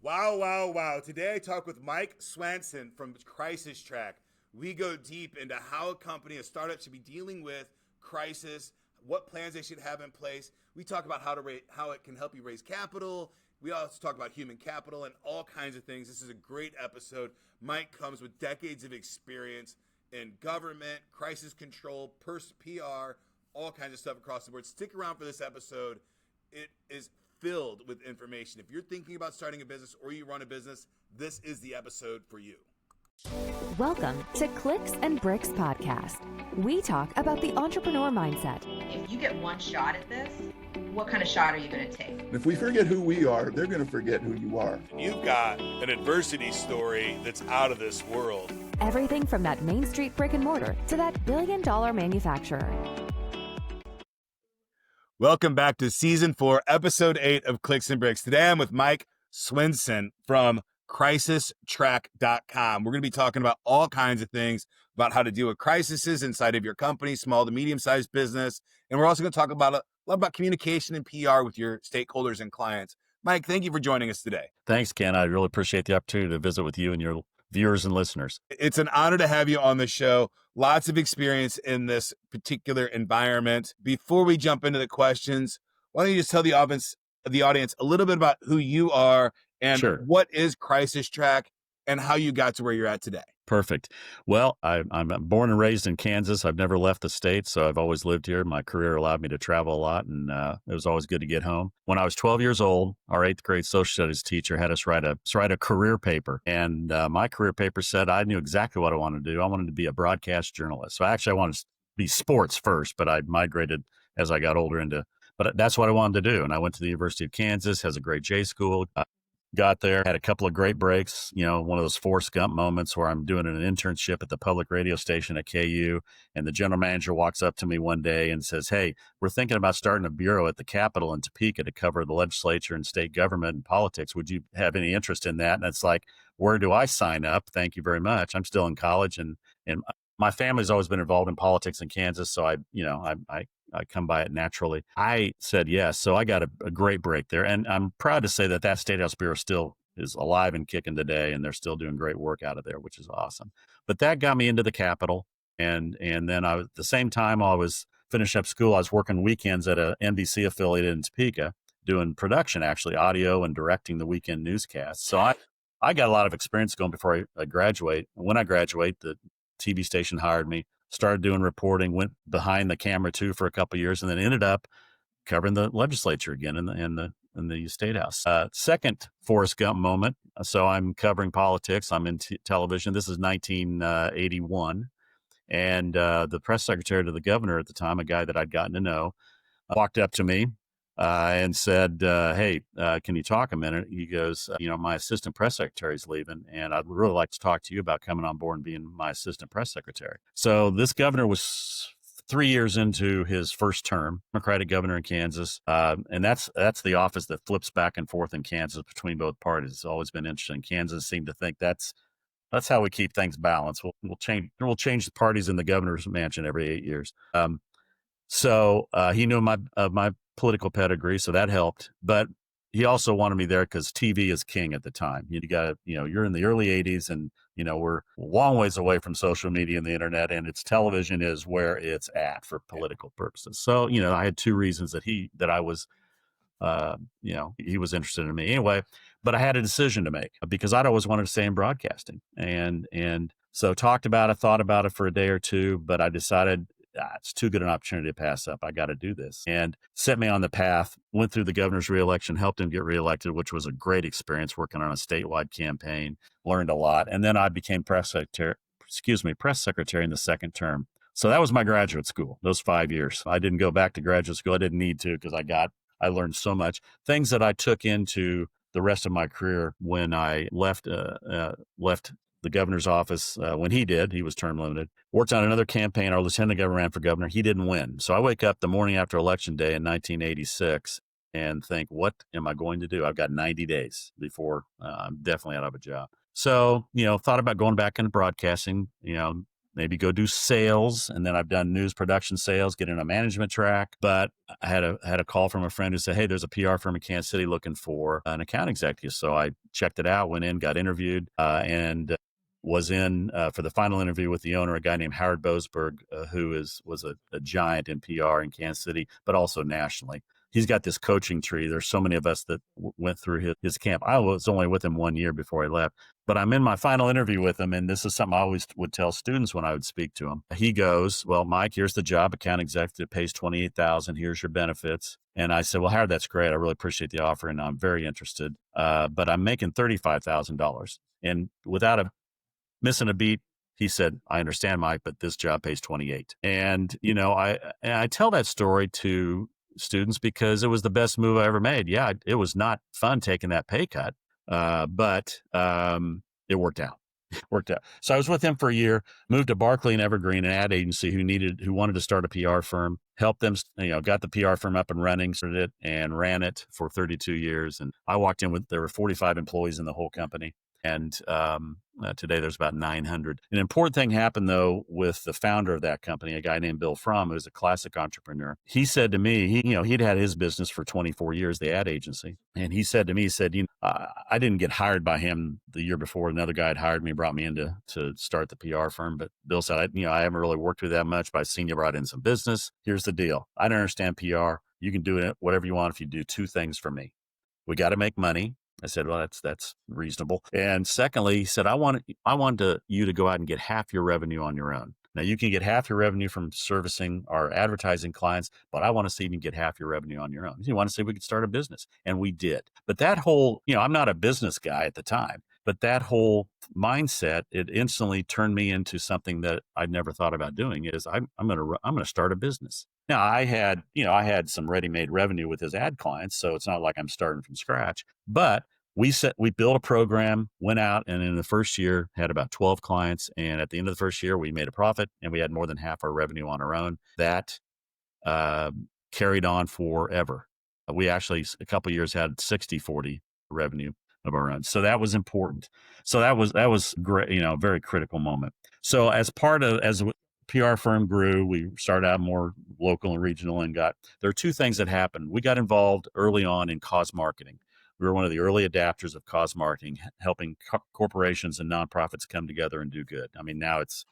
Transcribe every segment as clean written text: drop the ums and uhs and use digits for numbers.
Wow, wow, wow. Today I talk with Mike Swenson from Crisis Track. We go deep into how a company, a startup should be dealing with crisis, what plans they should have in place. We talk about how it can help you raise capital. We also talk about human capital and all kinds of things. This is a great episode. Mike comes with decades of experience in government, crisis control, PR, all kinds of stuff across the board. Stick around for this episode. It is filled with information. If you're thinking about starting a business or you run a business, this is the episode for you. Welcome to Clicks and Bricks Podcast. We talk about the entrepreneur mindset. If you get one shot at this, what kind of shot are you going to take? If we forget who we are, they're going to forget who you are. You've got an adversity story that's out of this world. Everything from that Main Street brick and mortar to that billion-dollar manufacturer. Welcome back to Season 4, Episode 8 of Clicks and Bricks. Today I'm with Mike Swenson from CrisisTrack.com. We're going to be talking about all kinds of things about how to deal with crises inside of your company, small to medium-sized business. And we're also going to talk about a lot about communication and PR with your stakeholders and clients. Mike, thank you for joining us today. Thanks, Ken. I really appreciate the opportunity to visit with you and your viewers and listeners. It's an honor to have you on the show. Lots of experience in this particular environment. Before we jump into the questions, why don't you just tell the audience a little bit about who you are and what is Crisis Track and how you got to where you're at today? Perfect. Well, I'm born and raised in Kansas. I've never left the state, so I've always lived here. My career allowed me to travel a lot, and it was always good to get home. When I was 12 years old, our 8th grade social studies teacher had us write a career paper, and my career paper said I knew exactly what I wanted to do. I wanted to be a broadcast journalist. So actually, I wanted to be sports first, but I migrated as I got older but that's what I wanted to do. And I went to the University of Kansas, has a great J school. Got there, had a couple of great breaks, one of those Forrest Gump moments where I'm doing an internship at the public radio station at KU. And the general manager walks up to me one day and says, "Hey, we're thinking about starting a bureau at the Capitol in Topeka to cover the legislature and state government and politics. Would you have any interest in that?" And it's like, where do I sign up? Thank you very much. I'm still in college and my family's always been involved in politics in Kansas. So I come by it naturally. I said yes. So I got a great break there. And I'm proud to say that State House Bureau still is alive and kicking today. And they're still doing great work out of there, which is awesome. But that got me into the Capitol. And then at the same time I was finishing up school, I was working weekends at a NBC affiliate in Topeka, doing production, actually audio and directing the weekend newscasts. So I got a lot of experience going before I graduate. And when I graduate, the TV station hired me. Started doing reporting, went behind the camera too for a couple of years, and then ended up covering the legislature again in the State House. Second Forrest Gump moment. So I'm covering politics. I'm in television. This is 1981, and the press secretary to the governor at the time, a guy that I'd gotten to know, walked up to me and said, "Hey, can you talk a minute?" He goes, "My assistant press secretary is leaving, and I'd really like to talk to you about coming on board and being my assistant press secretary." So this governor was 3 years into his first term, Democratic governor in Kansas, and that's the office that flips back and forth in Kansas between both parties. It's always been interesting. Kansas seemed to think that's how we keep things balanced. We'll change the parties in the governor's mansion every 8 years. So he knew my political pedigree, so that helped. But he also wanted me there because TV is king at the time. You're in the early 80s, and we're a long ways away from social media and the internet, and television is where it's at for political purposes. So I had two reasons that he was interested in me anyway. But I had a decision to make because I'd always wanted to stay in broadcasting, and so thought about it for a day or two, but I decided, it's too good an opportunity to pass up. I got to do this, and set me on the path. Went through the governor's reelection, helped him get reelected, which was a great experience working on a statewide campaign. Learned a lot, and then I became press secretary in the second term. So that was my graduate school. Those 5 years. I didn't go back to graduate school. I didn't need to because I learned so much things that I took into the rest of my career when I left the governor's office when he was term limited. Worked on another campaign. Our lieutenant governor ran for governor. He didn't win. So I wake up the morning after election day in 1986 and think, what am I going to do? I've got 90 days before I'm definitely out of a job. So, thought about going back into broadcasting, maybe go do sales. And then I've done news production sales, get in a management track. But I had a call from a friend who said, hey, there's a PR firm in Kansas City looking for an account executive. So I checked it out, went in, got interviewed, and was in for the final interview with the owner, a guy named Howard Boasberg, who was a giant in PR in Kansas City, but also nationally. He's got this coaching tree. There's so many of us that went through his camp. I was only with him 1 year before I left, but I'm in my final interview with him. And this is something I always would tell students when I would speak to him. He goes, well, Mike, here's the job. Account executive pays $28,000. Here's your benefits. And I said, well, Howard, that's great. I really appreciate the offer. And I'm very interested. But I'm making $35,000. And without missing a beat, he said, I understand, Mike, but this job pays 28. And, I tell that story to students because it was the best move I ever made. Yeah, it was not fun taking that pay cut, but it worked out. So I was with him for a year, moved to Barclay and Evergreen, an ad agency who wanted to start a PR firm, helped them, got the PR firm up and running, started it and ran it for 32 years. And I walked in there were 45 employees in the whole company. And today there's about 900. An important thing happened, though, with the founder of that company, a guy named Bill Fromm, who's a classic entrepreneur. He said to me, he'd had his business for 24 years, the ad agency. And he said to me, I didn't get hired by him the year before. Another guy had hired me, brought me in to start the PR firm. But Bill said, I haven't really worked with that much, but I've seen you brought in some business. Here's the deal. I don't understand PR. You can do it, whatever you want if you do two things for me. We got to make money. I said, well, that's reasonable. And secondly, he said, I want you to go out and get half your revenue on your own. Now, you can get half your revenue from servicing our advertising clients, but I want to see if you can get half your revenue on your own. You want to see if we could start a business. And we did. But that whole, I'm not a business guy at the time, but that whole mindset, it instantly turned me into something that I'd never thought about doing is I'm going to start a business. Now I had some ready-made revenue with his ad clients, so it's not like I'm starting from scratch, but we built a program, went out, and in the first year had about 12 clients. And at the end of the first year, we made a profit and we had more than half our revenue on our own. That carried on forever. We actually, a couple of years had 60-40 revenue of our own. So that was important. So that was great, very critical moment. So as PR firm grew, we started out more local and regional there are two things that happened. We got involved early on in cause marketing. We were one of the early adapters of cause marketing, helping corporations and nonprofits come together and do good. I mean, now it's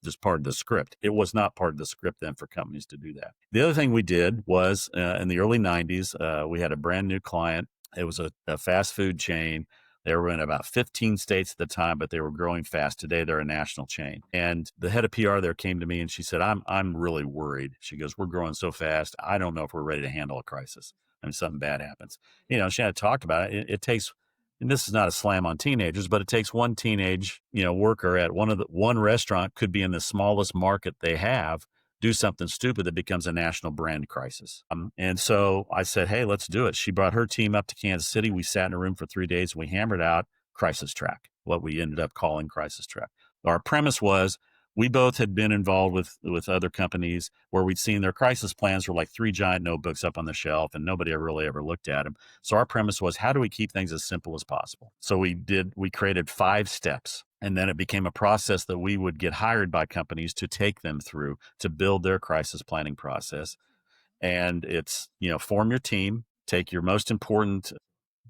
just part of the script. It was not part of the script then for companies to do that. The other thing we did was in the early 90s, we had a brand new client. It was a fast food chain. They were in about 15 states at the time, but they were growing fast. Today, they're a national chain. And the head of PR there came to me and she said, I'm really worried. She goes, we're growing so fast. I don't know if we're ready to handle a crisis. I mean, something bad happens. She had talked about it. It takes, and this is not a slam on teenagers, but it takes one teenage, worker at one restaurant, could be in the smallest market they have, do something stupid that becomes a national brand crisis. And so I said, hey, let's do it. She brought her team up to Kansas City. We sat in a room for 3 days and we hammered out crisis track, what we ended up calling crisis track. Our premise was we both had been involved with other companies where we'd seen their crisis plans were like 3 giant notebooks up on the shelf and nobody really ever looked at them. So our premise was, how do we keep things as simple as possible? So we created 5 steps. And then it became a process that we would get hired by companies to take them through to build their crisis planning process. And it's, form your team, take your most important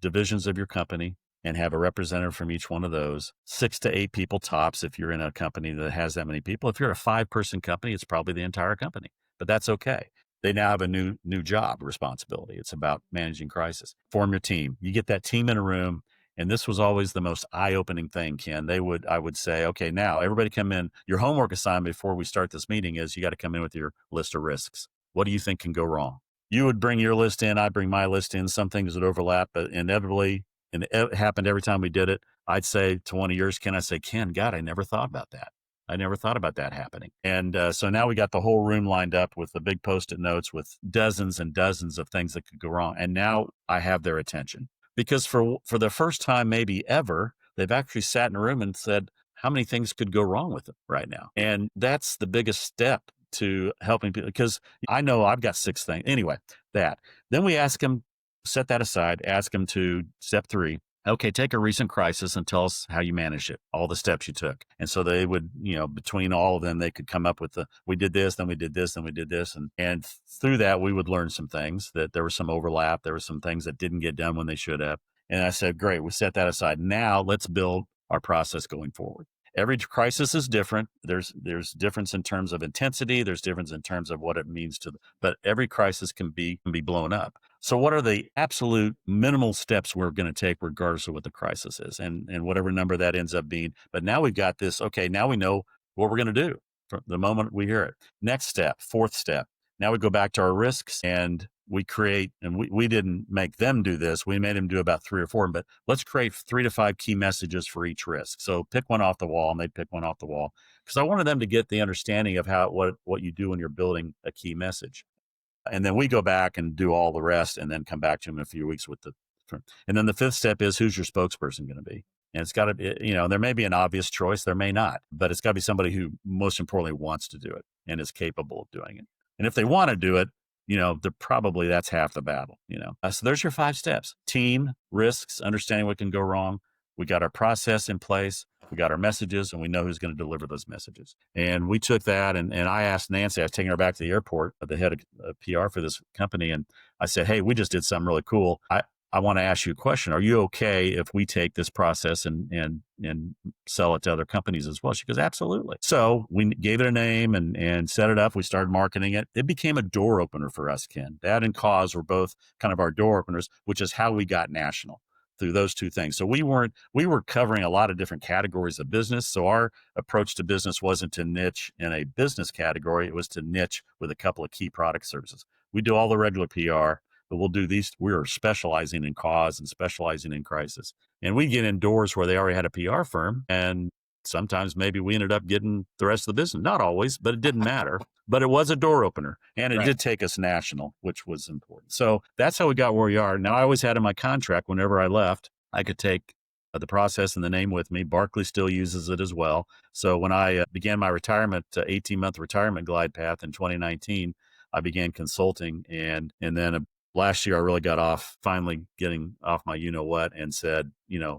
divisions of your company and have a representative from each one of those, 6 to 8 people tops. If you're in a company that has that many people, if you're a 5-person company, it's probably the entire company, but that's okay. They now have a new job responsibility. It's about managing crisis. Form your team. You get that team in a room. And this was always the most eye-opening thing, Ken. I would say, okay, now everybody come in. Your homework assignment before we start this meeting is you got to come in with your list of risks. What do you think can go wrong? You would bring your list in. I bring my list in. Some things would overlap, but inevitably, and it happened every time we did it. I'd say to one of yours, Ken, God, I never thought about that. I never thought about that happening. And so now we got the whole room lined up with the big Post-it notes with dozens and dozens of things that could go wrong. And now I have their attention. Because for the first time, maybe ever, they've actually sat in a room and said, how many things could go wrong with it right now? And that's the biggest step to helping people, because I know I've got 6 things. Anyway, then we ask them, set that aside, ask them to step 3, okay, take a recent crisis and tell us how you managed it, all the steps you took. And so they would, between all of them, they could come up with we did this, then we did this, then we did this. And through that, we would learn some things that there was some overlap. There were some things that didn't get done when they should have. And I said, great, we set that aside. Now let's build our process going forward. Every crisis is different. There's difference in terms of intensity. There's difference in terms of what it means but every crisis can be blown up. So what are the absolute minimal steps we're going to take regardless of what the crisis is and whatever number that ends up being? But now we've got this, okay, now we know what we're going to do from the moment we hear it. Next step, fourth step. Now we go back to our risks and we create, and we didn't make them do this. We made them do about 3 or 4, but let's create 3 to 5 key messages for each risk. So pick one off the wall, and they'd pick one off the wall because I wanted them to get the understanding of what you do when you're building a key message. And then we go back and do all the rest and then come back to them in a few weeks and then the fifth step is who's your spokesperson going to be? And it's got to be, there may be an obvious choice, there may not, but it's got to be somebody who most importantly wants to do it and is capable of doing it. And if they want to do it, that's half the battle, So there's your 5 steps: team, risks, understanding what can go wrong. We got our process in place. We got our messages and we know who's going to deliver those messages. And we took that and I asked Nancy, I was taking her back to the airport, the head of PR for this company. And I said, hey, we just did something really cool. I want to ask you a question. Are you okay if we take this process and sell it to other companies as well? She goes, absolutely. So we gave it a name and set it up. We started marketing it. It became a door opener for us, Ken. That and cause were both kind of our door openers, which is how we got national through those 2 things. So we were covering a lot of different categories of business. So our approach to business wasn't to niche in a business category. It was to niche with a couple of key product services. We do all the regular PR, but we'll do these. We're specializing in cause and specializing in crisis. And we get in doors where they already had a PR firm. And sometimes maybe we ended up getting the rest of the business. Not always, but it didn't matter. But it was a door opener. And it did take us national, which was important. So that's how we got where we are. Now, I always had in my contract, whenever I left, I could take the process and the name with me. Barclay still uses it as well. So when I began my retirement, 18-month retirement glide path in 2019, I began consulting. And then last year, I really got off, finally getting off my you-know-what and said,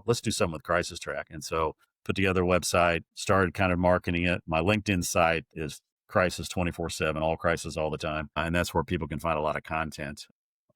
let's do something with Crisis Track. And so put together a website, started kind of marketing it. My LinkedIn site is Crisis 24/7, all crisis all the time. And that's where people can find a lot of content.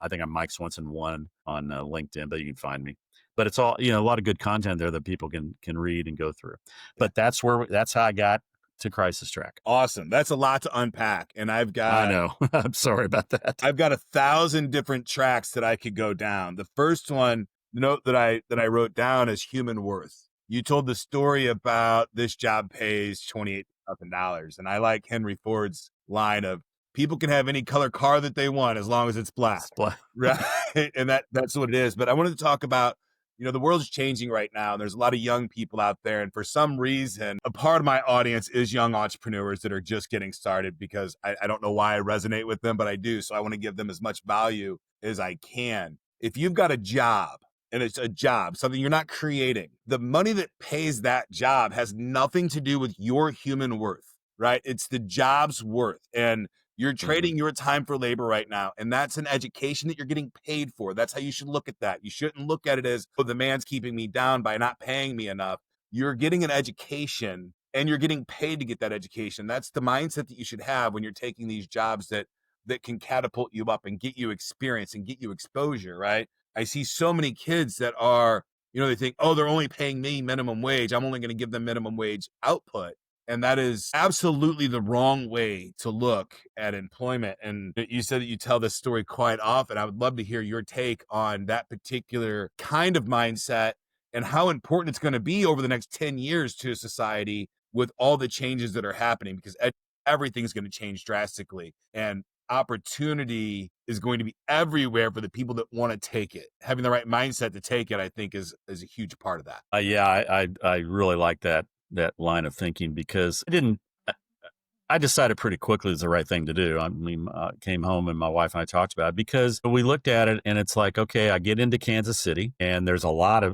I think I'm Mike Swenson 1 on LinkedIn, but you can find me. But it's all, a lot of good content there that people can read and go through. But that's how I got to Crisis Track. Awesome. That's a lot to unpack. And I know. I'm sorry about that. I've got 1,000 different tracks that I could go down. The first one, the note that I wrote down is human worth. You told the story about this job pays $28,000. And I like Henry Ford's line of people can have any color car that they want as long as it's black. Right. And that's what it is. But I wanted to talk about, the world's changing right now. There's a lot of young people out there. And for some reason, a part of my audience is young entrepreneurs that are just getting started because I don't know why I resonate with them, but I do. So I want to give them as much value as I can. If you've got a job, and it's a job, something you're not creating, the money that pays that job has nothing to do with your human worth, right? It's the job's worth. And you're trading your time for labor right now. And that's an education that you're getting paid for. That's how you should look at that. You shouldn't look at it as, oh, the man's keeping me down by not paying me enough. You're getting an education and you're getting paid to get that education. That's the mindset that you should have when you're taking these jobs that can catapult you up and get you experience and get you exposure, right? I see so many kids that are, they think, oh, they're only paying me minimum wage. I'm only going to give them minimum wage output. And that is absolutely the wrong way to look at employment. And you said that you tell this story quite often. I would love to hear your take on that particular kind of mindset and how important it's going to be over the next 10 years to society with all the changes that are happening, because everything's going to change drastically. And opportunity is going to be everywhere for the people that want to take it. Having the right mindset to take it, I think, is a huge part of that. I really like that line of thinking because I decided pretty quickly it was the right thing to do. I mean, came home and my wife and I talked about it because we looked at it and it's like, okay, I get into Kansas City and there's a lot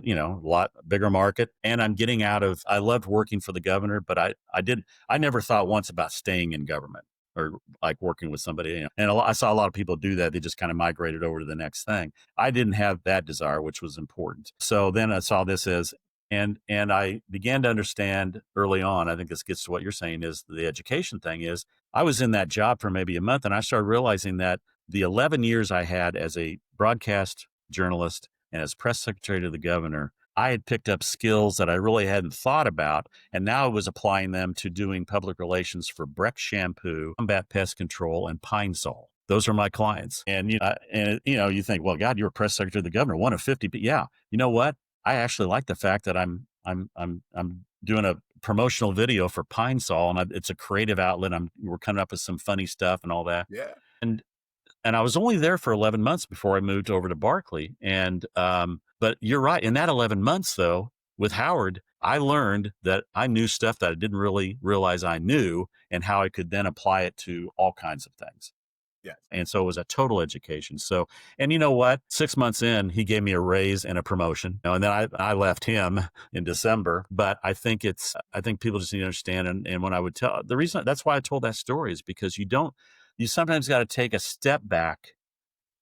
bigger market and I'm getting out of, I loved working for the governor, but I never thought once about staying in government. or like working with somebody. And I saw a lot of people do that. They just kind of migrated over to the next thing. I didn't have that desire, which was important. So then I saw this as, and I began to understand early on, I think this gets to what you're saying, is the education thing is, I was in that job for maybe a month, and I started realizing that the 11 years I had as a broadcast journalist and as press secretary to the governor, I had picked up skills that I really hadn't thought about, and now I was applying them to doing public relations for Breck Shampoo, Combat Pest Control, and Pine Sol. Those are my clients. And you think, well, God, you're a press secretary to the governor, one of 50. But yeah, you know what? I actually like the fact that I'm doing a promotional video for Pine Sol, and it's a creative outlet. We're coming up with some funny stuff and all that. Yeah. And I was only there for 11 months before I moved over to Barkley. And, but you're right. In that 11 months though, with Howard, I learned that I knew stuff that I didn't really realize I knew, and how I could then apply it to all kinds of things. Yeah. And so it was a total education. So, and you know what? 6 months in, he gave me a raise and a promotion. And then I left him in December. But I think people just need to understand. And when I would tell, the reason that's why I told that story is because you sometimes got to take a step back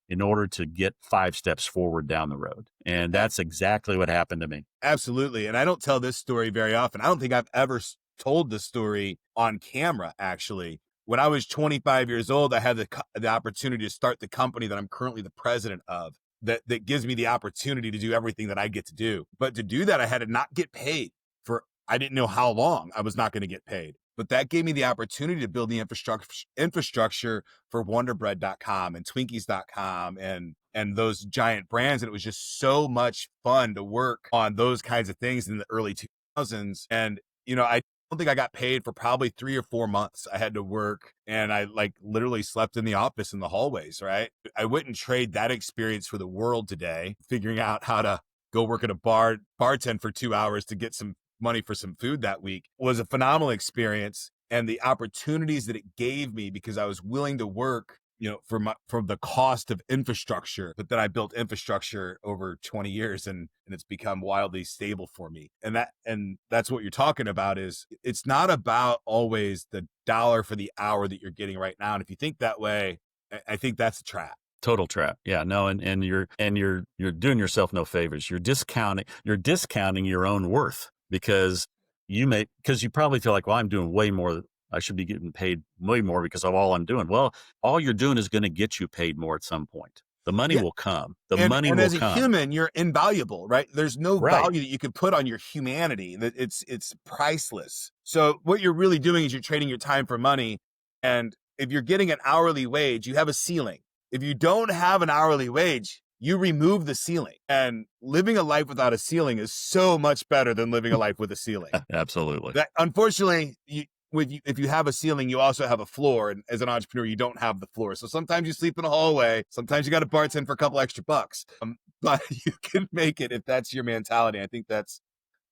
in order to get 5 steps forward down the road. And that's exactly what happened to me. Absolutely. And I don't tell this story very often. I don't think I've ever told the story on camera, actually. When I was 25 years old, I had the opportunity to start the company that I'm currently the president of, that gives me the opportunity to do everything that I get to do. But to do that, I had to not get paid for, I didn't know how long I was not going to get paid. But that gave me the opportunity to build the infrastructure for wonderbread.com and twinkies.com and those giant brands. And it was just so much fun to work on those kinds of things in the early 2000s. And, I don't think I got paid for probably 3 or 4 months. I had to work, and I literally slept in the office in the hallways, right? I wouldn't trade that experience for the world today, figuring out how to go work at a bartend for 2 hours to get some money for some food that week. Was a phenomenal experience, and the opportunities that it gave me, because I was willing to work, for the cost of infrastructure. But then I built infrastructure over 20 years, and it's become wildly stable for me. And that's what you're talking about. Is it's not about always the dollar for the hour that you're getting right now. And if you think that way, I think that's a trap. Total trap. Yeah, no. And you're doing yourself no favors. You're discounting your own worth, because you probably feel like, well, I'm doing way more. I should be getting paid way more because of all I'm doing. Well, all you're doing is going to get you paid more at some point. The money will come. And as a human, you're invaluable, right? There's no value that you can put on your humanity. That it's priceless. So what you're really doing is you're trading your time for money. And if you're getting an hourly wage, you have a ceiling. If you don't have an hourly wage, you remove the ceiling. And living a life without a ceiling is so much better than living a life with a ceiling. Absolutely. Unfortunately, if you have a ceiling, you also have a floor. And as an entrepreneur, you don't have the floor. So sometimes you sleep in a hallway. Sometimes you got to bartend for a couple extra bucks. But you can make it if that's your mentality. I think that's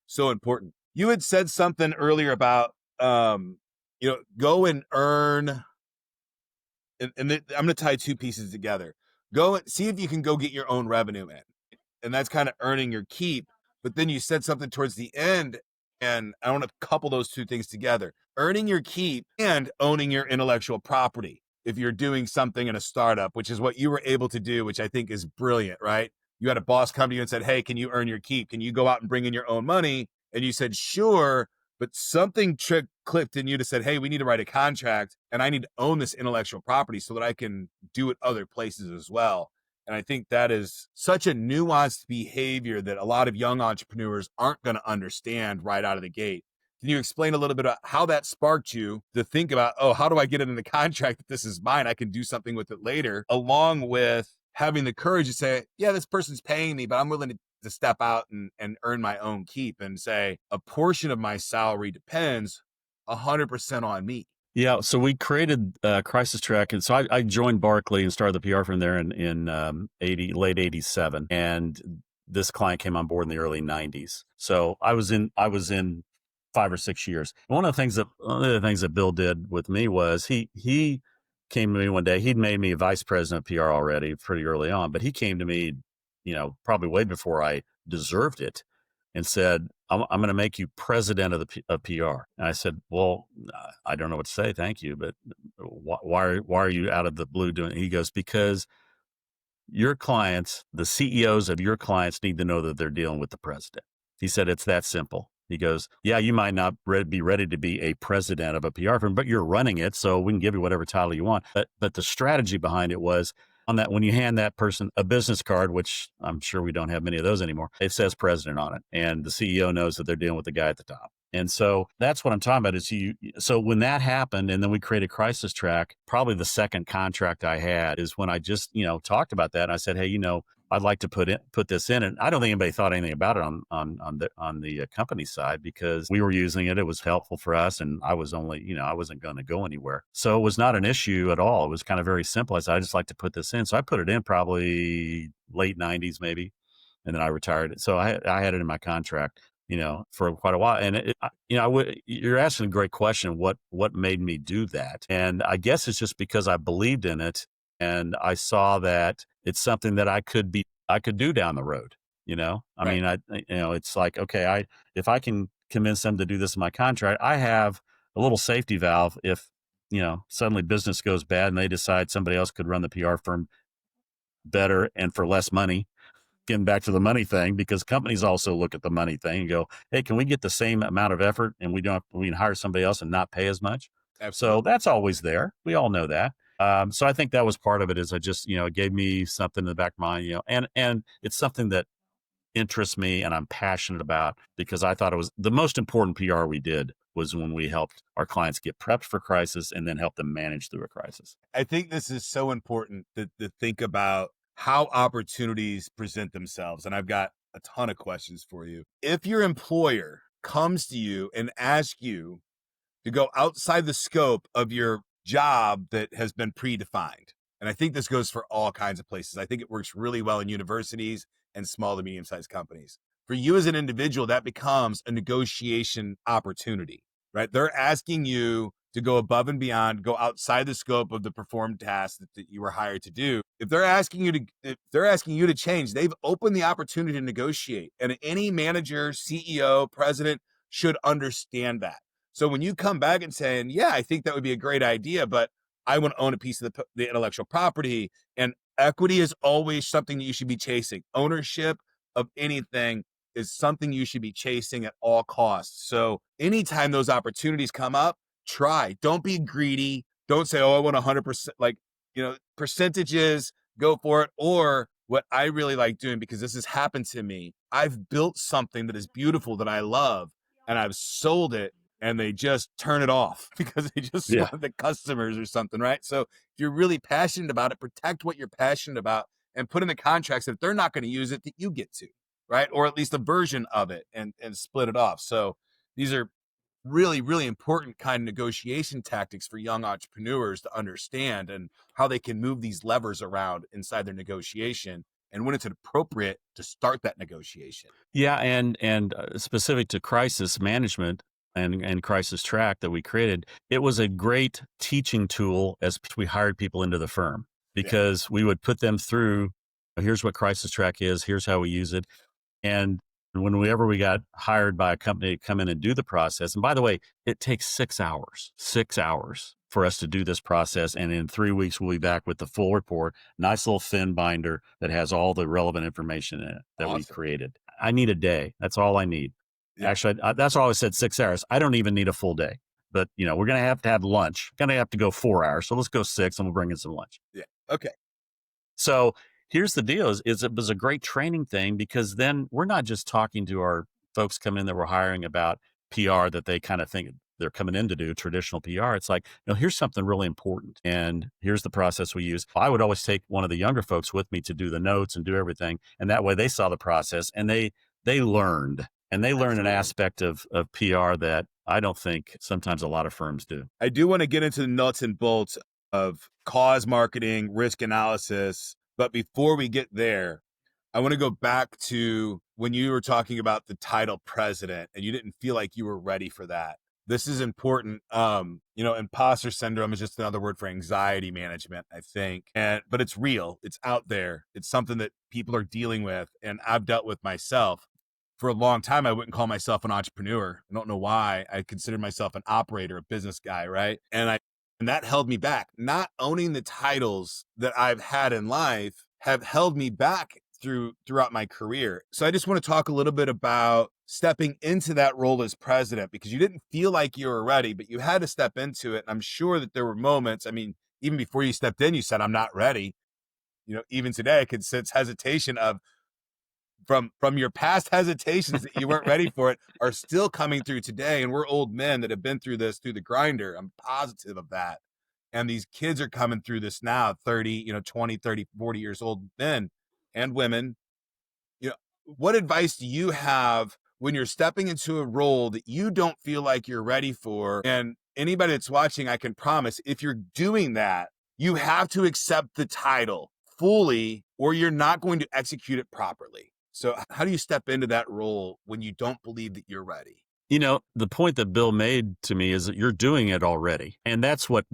so important. You had said something earlier about, go and earn. And I'm going to tie 2 pieces together. Go and see if you can go get your own revenue in. And that's kind of earning your keep. But then you said something towards the end, and I want to couple those 2 things together. Earning your keep and owning your intellectual property. If you're doing something in a startup, which is what you were able to do, which I think is brilliant, right? You had a boss come to you and said, hey, can you earn your keep? Can you go out and bring in your own money? And you said, sure. But something clicked in you to said, hey, we need to write a contract, and I need to own this intellectual property so that I can do it other places as well. And I think that is such a nuanced behavior that a lot of young entrepreneurs aren't going to understand right out of the gate. Can you explain a little bit about how that sparked you to think about, how do I get it in the contract that this is mine? I can do something with it later, along with having the courage to say, yeah, this person's paying me, but I'm willing to step out and earn my own keep, and say a portion of my salary depends 100% on me. Yeah. So we created Crisis Track. And so I joined Barkley and started the PR firm there in late 87. And this client came on board in the early 90s. So I was in 5 or 6 years. And one of the things that Bill did with me was he came to me one day. He'd made me a vice president of PR already pretty early on, but he came to me, probably way before I deserved it, and said, I'm going to make you president of of PR. And I said, well, I don't know what to say. Thank you. But why are you out of the blue doing it? He goes, because your clients, the CEOs of your clients need to know that they're dealing with the president. He said, it's that simple. He goes, yeah, you might not be ready to be a president of a PR firm, but you're running it. So we can give you whatever title you want. But the strategy behind it was on that, when you hand that person a business card, which I'm sure we don't have many of those anymore, it says president on it. And the CEO knows that they're dealing with the guy at the top. And so that's what I'm talking about is so when that happened and then we created Crisis Track, probably the second contract I had is when I just, talked about that. And I said, hey, I'd like to put this in. And I don't think anybody thought anything about it on the company side because we were using it. It was helpful for us. And I was only, I wasn't going to go anywhere. So it was not an issue at all. It was kind of very simple. I said, I just like to put this in. So I put it in probably late 90s, maybe. And then I retired it. So I had it in my contract, for quite a while. And you're asking a great question. What made me do that? And I guess it's just because I believed in it. And I saw that it's something that I could do down the road. I mean, it's like, okay, if I can convince them to do this in my contract, I have a little safety valve. If, suddenly business goes bad and they decide somebody else could run the PR firm better and for less money, getting back to the money thing, because companies also look at the money thing and go, hey, can we get the same amount of effort and we can hire somebody else and not pay as much? Absolutely. So that's always there. We all know that. So I think that was part of it is I just, it gave me something in the back of my mind, and it's something that interests me and I'm passionate about because I thought it was the most important PR we did was when we helped our clients get prepped for crisis and then help them manage through a crisis. I think this is so important to think about how opportunities present themselves. And I've got a ton of questions for you. If your employer comes to you and asks you to go outside the scope of your job that has been predefined, and I think this goes for all kinds of places. I think it works really well in universities and small to medium-sized companies. For you as an individual, that becomes a negotiation opportunity, right? They're asking you to go above and beyond, go outside the scope of the performed task that you were hired to do. If they're asking you to change, they've opened the opportunity to negotiate. And any manager, CEO, president should understand that. So when you come back and saying, yeah, I think that would be a great idea, but I want to own a piece of the intellectual property, and equity is always something that you should be chasing. Ownership of anything is something you should be chasing at all costs. So anytime those opportunities come up, try. Don't be greedy. Don't say, oh, I want 100%, percentages, go for it. Or what I really like doing, because this has happened to me, I've built something that is beautiful that I love, and I've sold it, and they just turn it off because they just want the customers or something, right? So if you're really passionate about it, protect what you're passionate about and put in the contracts that if they're not going to use it, that you get to, right? Or at least a version of it and split it off. So these are really, really important kind of negotiation tactics for young entrepreneurs to understand and how they can move these levers around inside their negotiation and when it's appropriate to start that negotiation. Yeah. And specific to crisis management and Crisis Track that we created, it was a great teaching tool as we hired people into the firm because we would put them through, here's what Crisis Track is, here's how we use it. And whenever we got hired by a company to come in and do the process, and by the way, it takes 6 hours for us to do this process. And in 3 weeks, we'll be back with the full report, nice little thin binder that has all the relevant information in it that we created. I need a day. That's all I need. Yeah. Actually, that's why I said 6 hours. I don't even need a full day, but we're going to have lunch. Going to have to go 4 hours. So let's go 6 and we'll bring in some lunch. Yeah. Okay. So here's the deal is it was a great training thing because then we're not just talking to our folks coming in that we're hiring about PR that they kind of think they're coming in to do traditional PR. It's like, here's something really important. And here's the process we use. I would always take one of the younger folks with me to do the notes and do everything. And that way they saw the process and they learned. And they learn an aspect of PR that I don't think sometimes a lot of firms do. I do want to get into the nuts and bolts of cause marketing, risk analysis. But before we get there, I want to go back to when you were talking about the title president and you didn't feel like you were ready for that. This is important. Imposter syndrome is just another word for anxiety management, I think. But it's real. It's out there. It's something that people are dealing with. And I've dealt with myself. for a long time, I wouldn't call myself an entrepreneur. I don't know why. I considered myself an operator, a business guy, right? And that held me back. Not owning the titles that I've had in life have held me back throughout my career. So I just want to talk a little bit about stepping into that role as president, because you didn't feel like you were ready, but you had to step into it. And I'm sure that there were moments. I mean, even before you stepped in, you said, I'm not ready. Even today I could sense hesitation from your past hesitations that you weren't ready for it are still coming through today. And we're old men that have been through this, through the grinder. I'm positive of that. And these kids are coming through this now, 30, 20, 30, 40 years old men and women. What advice do you have when you're stepping into a role that you don't feel like you're ready for? And anybody that's watching, I can promise, if you're doing that, you have to accept the title fully or you're not going to execute it properly. So how do you step into that role when you don't believe that you're ready? The point that Bill made to me is that you're doing it already. And that's what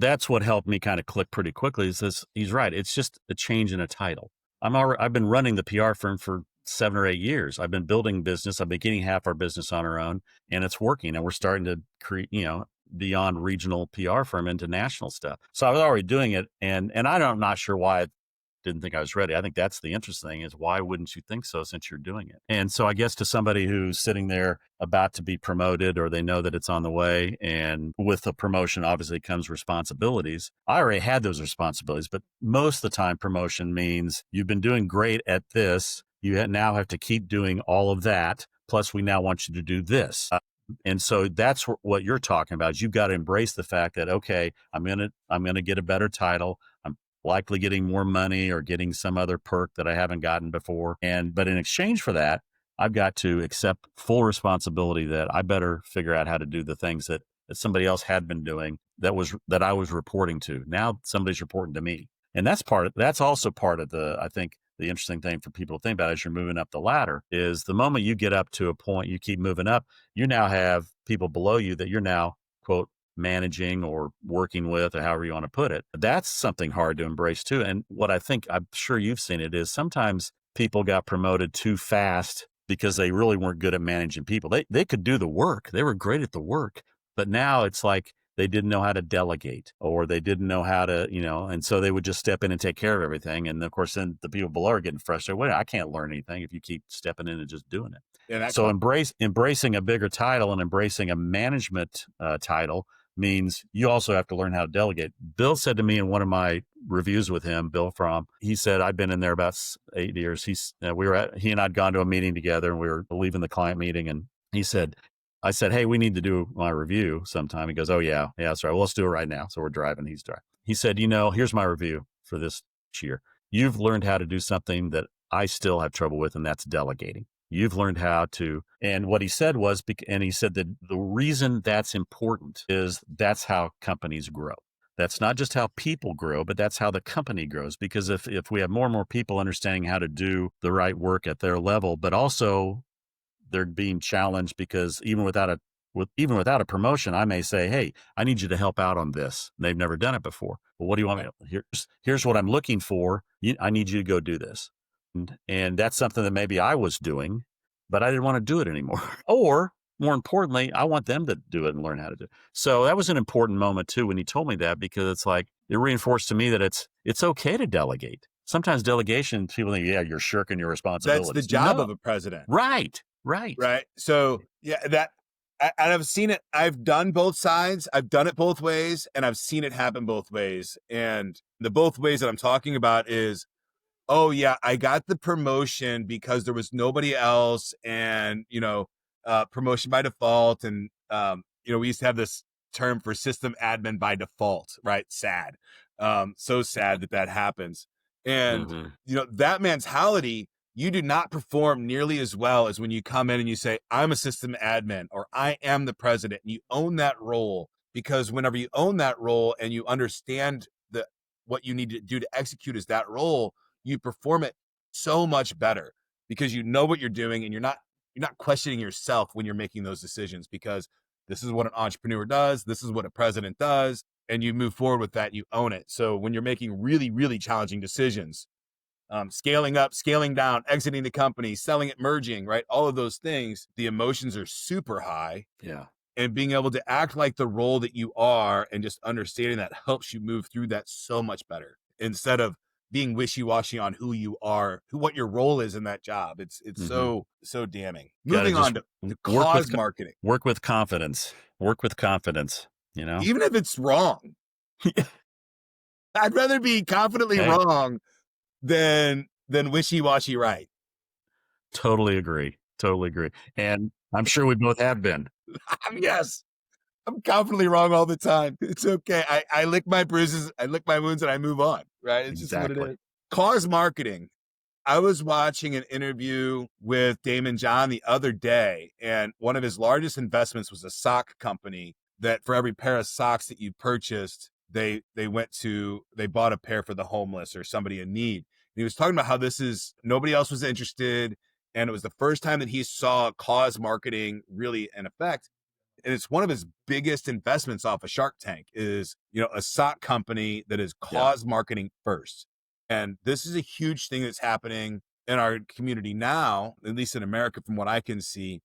helped me kind of click pretty quickly is this. He's right. It's just a change in a title. I've been running the PR firm for 7 or 8 years. I've been building business. I've been getting half our business on our own, and it's working. And we're starting to create, beyond regional PR firm into national stuff. So I was already doing it. And I'm not sure why I didn't think I was ready. I think that's the interesting thing is why wouldn't you think so since you're doing it? And so I guess to somebody who's sitting there about to be promoted or they know that it's on the way, and with the promotion obviously comes responsibilities. I already had those responsibilities, but most of the time promotion means you've been doing great at this. You now have to keep doing all of that. Plus we now want you to do this. And so that's what you're talking about. Is you've got to embrace the fact that, okay, I'm going to get a better title. I'm likely getting more money or getting some other perk that I haven't gotten before. But in exchange for that, I've got to accept full responsibility that I better figure out how to do the things that somebody else had been doing that I was reporting to. Now somebody's reporting to me. And that's also part of I think the interesting thing for people to think about as you're moving up the ladder is the moment you get up to a point, you keep moving up, you now have people below you that you're now, quote, managing or working with, or however you want to put it. That's something hard to embrace too. And what I think, I'm sure you've seen it, is sometimes people got promoted too fast because they really weren't good at managing people. They could do the work. They were great at the work, but now it's like they didn't know how to delegate, or they didn't know how to, and so they would just step in and take care of everything. And of course, then the people below are getting frustrated. Wait, I can't learn anything if you keep stepping in and just doing it. Yeah, so embracing a bigger title and embracing a management title means you also have to learn how to delegate. Bill said to me in one of my reviews with him, he said, I'd been in there about 8 years. He and I'd gone to a meeting together, and we were leaving the client meeting. And I said, hey, we need to do my review sometime. He goes, oh yeah, that's right. Well, let's do it right now. So we're driving, he's driving. He said, here's my review for this year. You've learned how to do something that I still have trouble with, and that's delegating. You've learned how to, and what he said was, and he said that the reason that's important is that's how companies grow. That's not just how people grow, but that's how the company grows. Because if we have more and more people understanding how to do the right work at their level, but also they're being challenged, because even without a promotion, I may say, hey, I need you to help out on this. They've never done it before. Well, what do you want me to, here's what I'm looking for. I need you to go do this. And that's something that maybe I was doing, but I didn't want to do it anymore. Or more importantly, I want them to do it and learn how to do it. So that was an important moment too, when he told me that, because it's like, it reinforced to me that it's okay to delegate. Sometimes delegation, people think, yeah, you're shirking your responsibilities. That's the job of a president. Right. So yeah, and I've seen it. I've done both sides. I've done it both ways, and I've seen it happen both ways. And the both ways that I'm talking about is, oh yeah, I got the promotion because there was nobody else, and promotion by default. And we used to have this term for system admin by default, right? Sad. So sad that happens. And that mentality, you do not perform nearly as well as when you come in and you say, I'm a system admin, or I am the president, and you own that role. Because whenever you own that role and you understand what you need to do to execute as that role, you perform it so much better, because you know what you're doing, and you're not questioning yourself when you're making those decisions, because this is what an entrepreneur does. This is what a president does. And you move forward with that, you own it. So when you're making really, really challenging decisions, scaling up, scaling down, exiting the company, selling it, merging, right? All of those things, the emotions are super high. Yeah. And being able to act like the role that you are and just understanding that helps you move through that so much better instead of being wishy-washy on who you are, what your role is in that job. It's so damning. Gotta Moving on to cause marketing. Work with confidence. Work with confidence, Even if it's wrong. I'd rather be confidently wrong than wishy-washy right. Totally agree. And I'm sure we both have been. Yes. I'm confidently wrong all the time. It's okay. I lick my bruises, I lick my wounds, and I move on, right? It's just what it is. Cause marketing. I was watching an interview with Damon John the other day, and one of his largest investments was a sock company that for every pair of socks that you purchased, they bought a pair for the homeless or somebody in need. And he was talking about how nobody else was interested, and it was the first time that he saw cause marketing really in effect. And it's one of his biggest investments off of Shark Tank is, a sock company that is cause marketing first. And this is a huge thing that's happening in our community now, at least in America, from what I can see.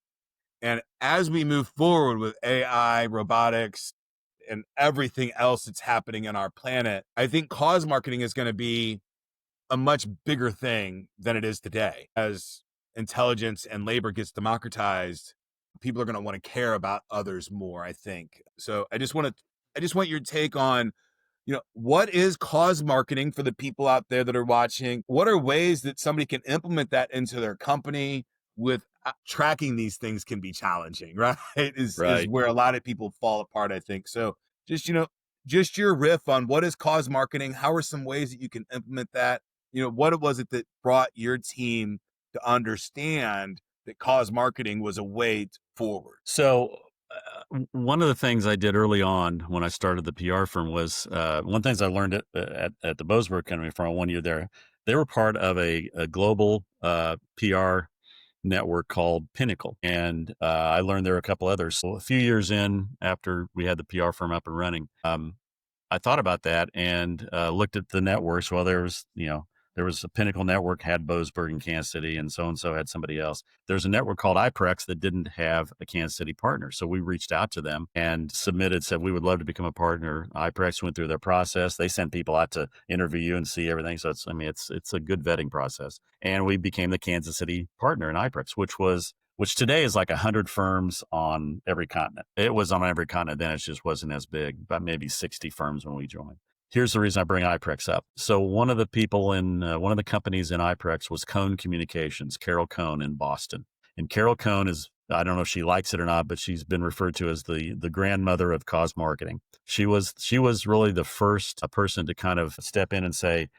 And as we move forward with AI, robotics, and everything else that's happening in our planet, I think cause marketing is going to be a much bigger thing than it is today. As intelligence and labor gets democratized, people are going to want to care about others more, I think. So I just want your take on, what is cause marketing for the people out there that are watching? What are ways that somebody can implement that into their company? With tracking these things can be challenging, right? Is where a lot of people fall apart, I think. So just your riff on what is cause marketing? How are some ways that you can implement that? What was it that brought your team to understand that cause marketing was a way forward? So one of the things I did early on when I started the PR firm was one of the things I learned at the Boasberg Company for 1 year there. They were part of a global PR network called Pinnacle. And I learned there were a couple others. So a few years in after we had the PR firm up and running, I thought about that and looked at the networks. Well, there was a Pinnacle network had Boasberg in Kansas City, and so had somebody else. There's a network called iPrex that didn't have a Kansas City partner. So we reached out to them and said we would love to become a partner. iPrex went through their process. They sent people out to interview you and see everything. So it's a good vetting process. And we became the Kansas City partner in iPrex, which today is like 100 firms on every continent. It was on every continent then. It just wasn't as big, about maybe 60 firms when we joined. Here's the reason I bring iPrex up. So one of the people in one of the companies in iPrex was Cone Communications, Carol Cone in Boston. And Carol Cone is, I don't know if she likes it or not, but she's been referred to as the grandmother of cause marketing. She was really the first person to kind of step in and say,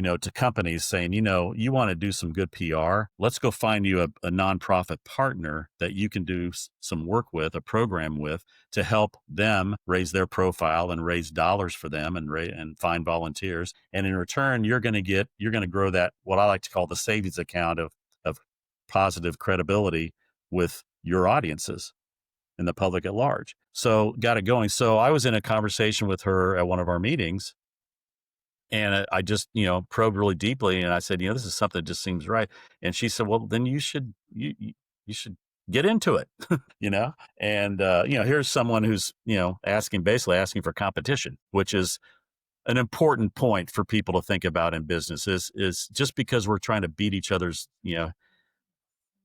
to companies saying, you want to do some good PR, let's go find you a nonprofit partner that you can do some work with, a program with, to help them raise their profile and raise dollars for them and find volunteers. And in return, you're going to grow that, what I like to call the savings account of positive credibility with your audiences and the public at large. So got it going. So I was in a conversation with her at one of our meetings. And I just, probed really deeply, and I said, this is something that just seems right. And she said, well, then you should should get into it, And here's someone who's basically asking for competition, which is an important point for people to think about in business. Is just because we're trying to beat each other's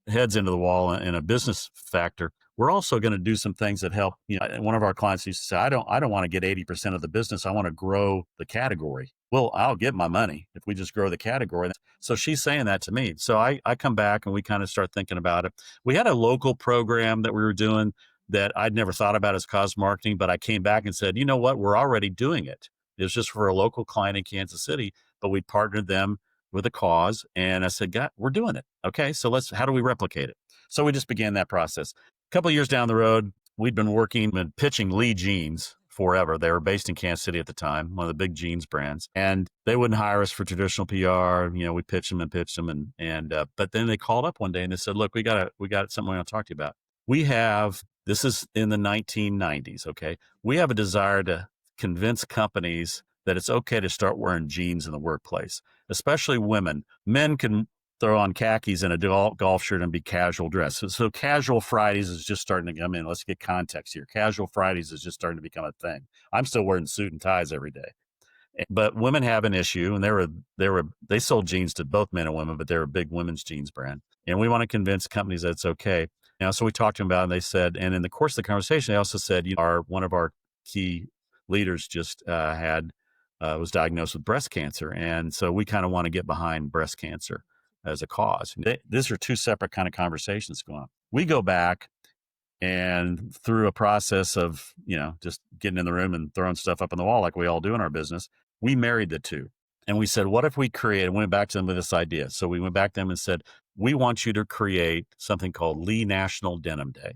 heads into the wall in a business factor, we're also going to do some things that help. One of our clients used to say, I don't want to get 80% of the business. I want to grow the category. Well, I'll get my money if we just grow the category. So she's saying that to me. So I come back and we kind of start thinking about it. We had a local program that we were doing that I'd never thought about as cause marketing, but I came back and said, you know what? We're already doing it. It was just for a local client in Kansas City, but we partnered them with a cause. And I said, God, we're doing it. Okay. So how do we replicate it? So we just began that process. A couple of years down the road, we'd been working and pitching Lee Jeans forever. They were based in Kansas City at the time, one of the big jeans brands, and they wouldn't hire us for traditional PR. We pitched them, but then they called up one day and they said, look, we got something we want to talk to you about. This is in the 1990s. Okay. We have a desire to convince companies that it's okay to start wearing jeans in the workplace, especially women. Men can throw on khakis and a golf shirt and be casual dress. So casual Fridays is just starting to come in. Let's get context here. Casual Fridays is just starting to become a thing. I'm still wearing suit and ties every day. But women have an issue, and they sold jeans to both men and women, but they're a big women's jeans brand. And we want to convince companies that it's okay. So we talked to them about it, and they said, and in the course of the conversation, they also said, one of our key leaders just was diagnosed with breast cancer. And so we kind of want to get behind breast cancer as a cause. These are two separate kind of conversations going on. We go back and through a process of, just getting in the room and throwing stuff up on the wall like we all do in our business, we married the two. And we said, what if we went back to them with this idea. So we went back to them and said, we want you to create something called Lee National Denim Day.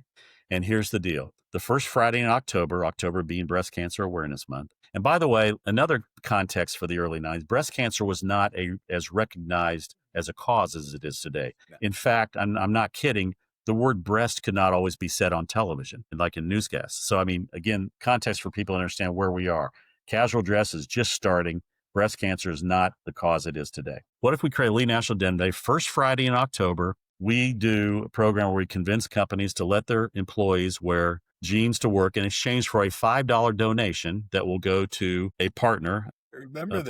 And here's the deal. The first Friday in October being Breast Cancer Awareness Month. And by the way, another context for the early 90s, breast cancer was not as recognized as a cause as it is today. Yeah. In fact, I'm not kidding. The word breast could not always be said on television, like in newscasts. So, again, context for people to understand where we are. Casual dress is just starting. Breast cancer is not the cause it is today. What if we create Lee National Denim Day? First Friday in October, we do a program where we convince companies to let their employees wear jeans to work in exchange for a $5 donation that will go to a partner.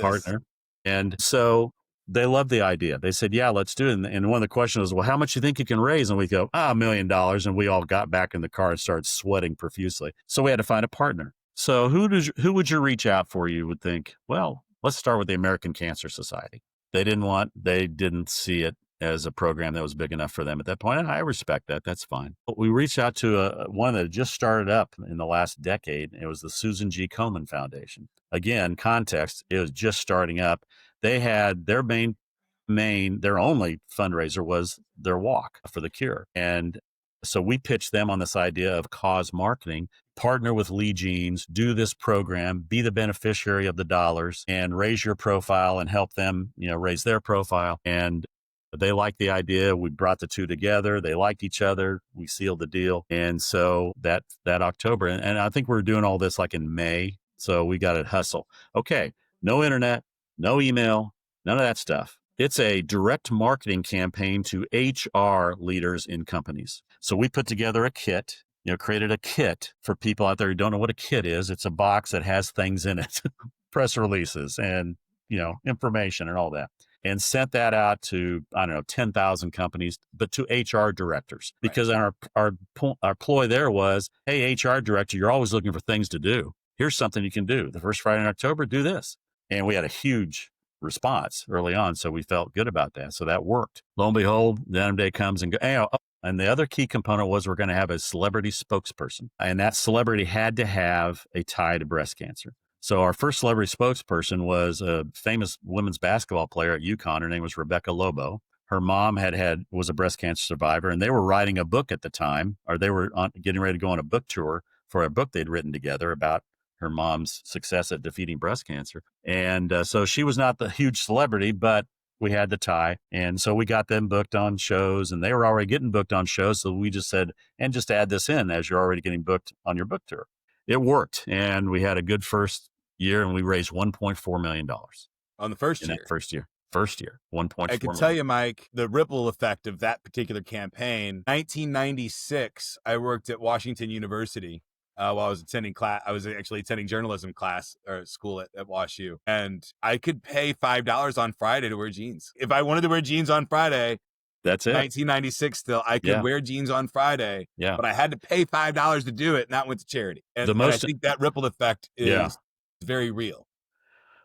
Partner. And so they loved the idea. They said, yeah, let's do it. And one of the questions was, well, how much do you think you can raise? And we go, $1 million. And we all got back in the car and started sweating profusely. So we had to find a partner. So who would you reach out for? You would think, well, let's start with the American Cancer Society. They didn't see it as a program that was big enough for them at that point. And I respect that. That's fine. But we reached out to one that just started up in the last decade. It was the Susan G. Komen Foundation. Again, context, it was just starting up. They had their their only fundraiser was their walk for the cure. And so we pitched them on this idea of cause marketing, partner with Lee Jeans, do this program, be the beneficiary of the dollars and raise your profile and help them, raise their profile. And they liked the idea. We brought the two together. They liked each other. We sealed the deal. And so that October, and I think we're doing all this like in May. So we got to hustle. Okay. No internet, no email, none of that stuff. It's a direct marketing campaign to HR leaders in companies. So we put together a kit, created a kit for people out there who don't know what a kit is. It's a box that has things in it, press releases and, information and all that. And sent that out to, 10,000 companies, but to HR directors. Because our ploy there was, hey, HR director, you're always looking for things to do. Here's something you can do. The first Friday in October, do this. And we had a huge response early on, so we felt good about that. So that worked. Lo and behold, Denim Day comes and goes. And the other key component was we're going to have a celebrity spokesperson. And that celebrity had to have a tie to breast cancer. So our first celebrity spokesperson was a famous women's basketball player at UConn. Her name was Rebecca Lobo. Her mom was a breast cancer survivor, and they were writing a book at the time, or they were getting ready to go on a book tour for a book they'd written together about her mom's success at defeating breast cancer. And so she was not the huge celebrity, but we had the tie. And so we got them booked on shows, and they were already getting booked on shows. So we just said, and just add this in as you're already getting booked on your book tour. It worked. And we had a good first year, and we raised $1.4 million. On the first year? First year, 1.4 I can tell you, Mike, the ripple effect of that particular campaign. 1996, I worked at Washington University. While I was attending class. I was actually attending journalism class or school at WashU. And I could pay $5 on Friday to wear jeans. If I wanted to wear jeans on Friday, that's it. 1996 still, I could wear jeans on Friday, but I had to pay $5 to do it, and that went to charity. And I think that ripple effect is very real.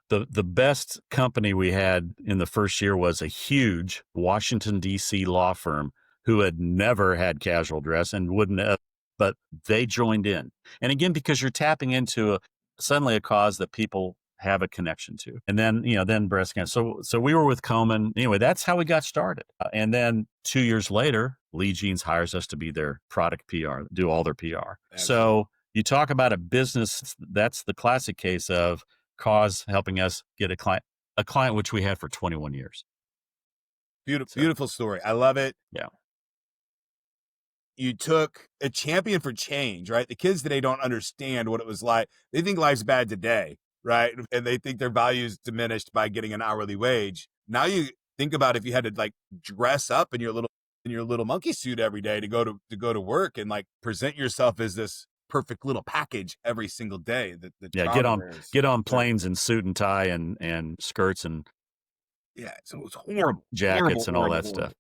The best company we had in the first year was a huge Washington, D.C. law firm who had never had casual dress and wouldn't have, but they joined in. And again, because you're tapping into suddenly a cause that people have a connection to. And then, then breast cancer. So we were with Komen. Anyway, that's how we got started. And then 2 years later, Lee Jeans hires us to be their product PR, do all their PR. Absolutely. So you talk about a business, that's the classic case of cause helping us get a client which we had for 21 years. Beautiful story. I love it. Yeah. You took a champion for change, right? The kids today don't understand what it was like. They think life's bad today. right? And they think their value is diminished by getting an hourly wage. Now you think about if you had to like dress up in your little monkey suit every day to go to work and like present yourself as this perfect little package every single day that Yeah, trauma wears. get on planes in suit and tie and skirts and Yeah, so it was horrible. jackets and all Horrible, that stuff.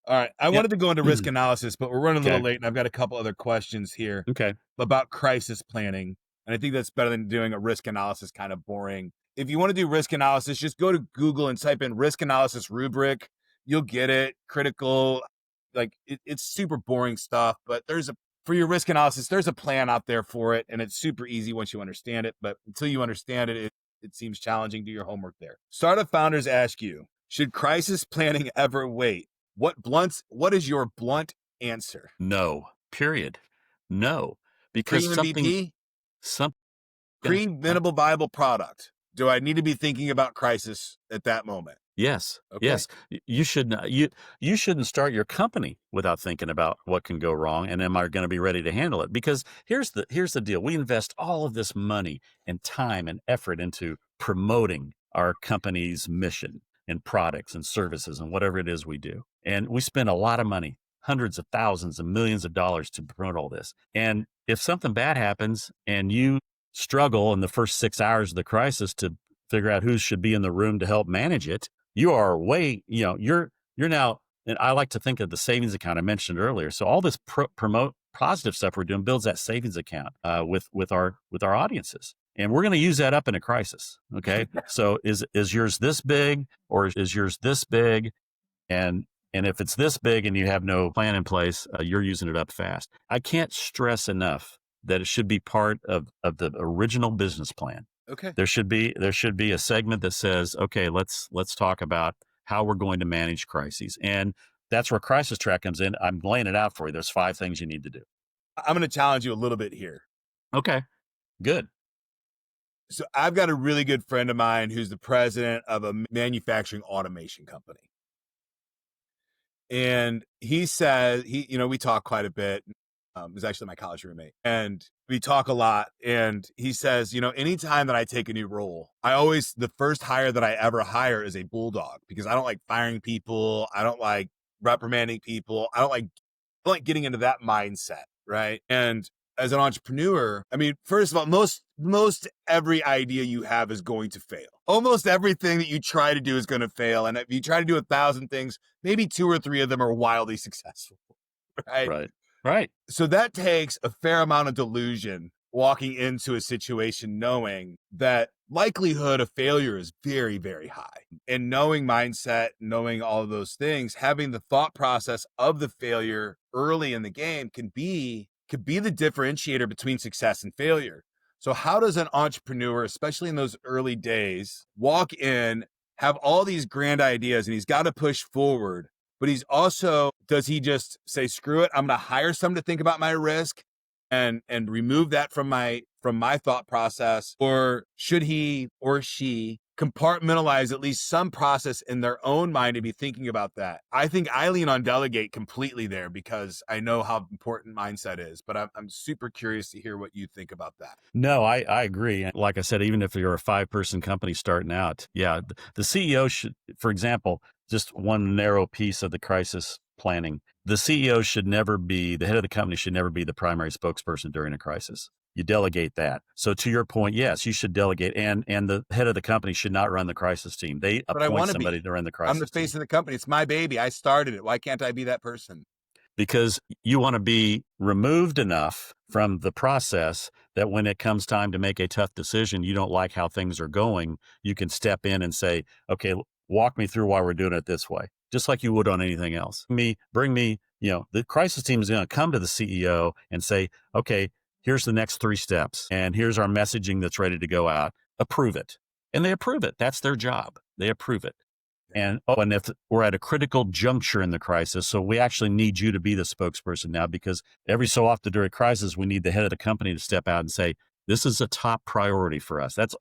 All right, I wanted to go into risk analysis, but we're running a little Okay. late, and I've got a couple other questions here Okay. about crisis planning. And I think that's better than doing a risk analysis, kind of boring. If you want to do risk analysis, just go to Google and type in risk analysis rubric. You'll get it. Critical, like it's super boring stuff, but for your risk analysis, there's a plan out there for it, and it's super easy once you understand it. But until you understand it, it seems challenging. Do your homework there. Startup founders ask you, should crisis planning ever wait? What is your blunt answer? No. Period. No. Because Pre-MVP? Pre-minimal viable product. Do I need to be thinking about crisis at that moment? Yes. Okay. Yes. You should not, you shouldn't start your company without thinking about what can go wrong and am I going to be ready to handle it? Because here's the deal. We invest all of this money and time and effort into promoting our company's mission and products and services and whatever it is we do. And we spend a lot of money, hundreds of thousands and millions of dollars to promote all this. And if something bad happens and you struggle in the first 6 hours of the crisis to figure out who should be in the room to help manage it, you are you're now, and I like to think of the savings account I mentioned earlier. So all this promote positive stuff we're doing builds that savings account with our audiences. And we're going to use that up in a crisis. Okay. So is yours this big or is yours this big? And if it's this big and you have no plan in place, you're using it up fast. I can't stress enough that it should be part of the original business plan. Okay. There should be a segment that says, okay, let's talk about how we're going to manage crises. And that's where Crisis Track comes in. I'm laying it out for you. There's 5 things you need to do. I'm going to challenge you a little bit here. Okay, good. So I've got a really good friend of mine who's the president of a manufacturing automation company. And he says, we talk quite a bit. He's actually my college roommate. And we talk a lot. And he says, anytime that I take a new role, the first hire that I ever hire is a bulldog because I don't like firing people. I don't like reprimanding people. I don't like getting into that mindset. Right. And as an entrepreneur, I mean, first of all, most every idea you have is going to fail. Almost everything that you try to do is going to fail. And if you try to do 1,000 things, maybe 2 or 3 of them are wildly successful. Right. Right. So that takes a fair amount of delusion walking into a situation knowing that likelihood of failure is very, very high. And knowing mindset, knowing all of those things, having the thought process of the failure early in the game could be the differentiator between success and failure. So how does an entrepreneur, especially in those early days, walk in, have all these grand ideas, and he's got to push forward, but does he just say, screw it, I'm going to hire someone to think about my risk and remove that from my thought process? Or should he or she compartmentalize at least some process in their own mind to be thinking about that? I think I lean on Delegate completely there because I know how important mindset is, but I'm super curious to hear what you think about that. No, I agree. Like I said, even if you're a 5-person company starting out, yeah, the CEO should, for example, just one narrow piece of the crisis planning, the CEO the head of the company should never be the primary spokesperson during a crisis. You delegate that. So to your point, yes, you should delegate, and the head of the company should not run the crisis team. They appoint somebody to run the crisis team. I'm the face of the company. It's my baby. I started it. Why can't I be that person? Because you want to be removed enough from the process that when it comes time to make a tough decision, you don't like how things are going, you can step in and say, okay, walk me through why we're doing it this way, just like you would on anything else. Bring me, the crisis team is going to come to the CEO and say, okay, here's the next 3 steps, and here's our messaging that's ready to go out. Approve it. And they approve it. That's their job. They approve it. And if we're at a critical juncture in the crisis, so we actually need you to be the spokesperson now, because every so often during a crisis, we need the head of the company to step out and say, this is a top priority for us. That's